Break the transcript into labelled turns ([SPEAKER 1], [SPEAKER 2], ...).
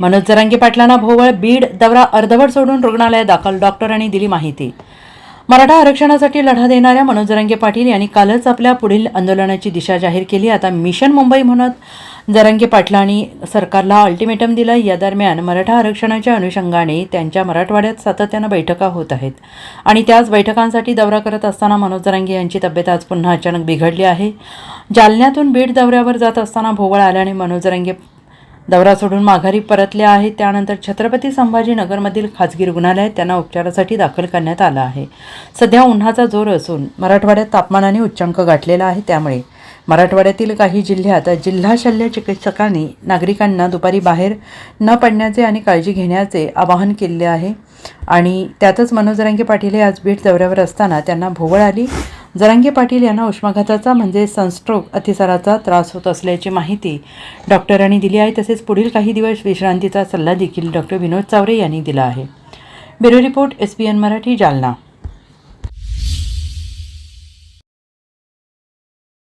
[SPEAKER 1] मनोज जरांगे पाटलांना भोवळ, बीड दौरा अर्धवट सोडून रुग्णालयात दाखल, डॉक्टरांनी दिली माहिती। मराठा आरक्षणासाठी लढा देणाऱ्या मनोज जरांगे पाटील यांनी कालच आपल्या पुढील आंदोलनाची दिशा जाहीर केली। आता मिशन मुंबई म्हणत जरांगे पाटलांनी सरकारला अल्टिमेटम दिलं। या दरम्यान मराठा आरक्षणाच्या अनुषंगाने त्यांच्या मराठवाड्यात सातत्यानं बैठका होत आहेत आणि त्याच बैठकांसाठी दौरा करत असताना मनोज जरांगे यांची तब्येत आज पुन्हा अचानक बिघडली आहे। जालन्यातून बीड दौऱ्यावर जात असताना भोवळ आल्याने मनोज जरांगे दौरा सोडून माघारी परतले आहेत। त्यानंतर छत्रपती संभाजीनगरमधील खाजगी रुग्णालयात त्यांना उपचारासाठी दाखल करण्यात आलं आहे। सध्या उन्हाचा जोर असून मराठवाड्यात तापमानाने उच्चांक गाठलेला आहे। त्यामुळे मराठवाड्यातील काही जिल्ह्यात जिल्हा शल्य चिकित्सकांनी नागरिकांना दुपारी बाहेर न पडण्याचे आणि काळजी घेण्याचे आवाहन केले आहे। आणि त्यातच मनोज जरांगे पाटील हे आज बीड दौऱ्यावर असताना त्यांना भोवळ आली। जरांगे पाटील यांना उष्माघाताचा म्हणजे सनस्ट्रोक अतिसाराचा त्रास होत असल्याची माहिती डॉक्टरांनी दिली आहे। तसेच पुढील काही दिवस विश्रांतीचा सल्ला देखील डॉक्टर विनोद चावरे यांनी दिला आहे। Bureau report, SBN Marathi, Jalna.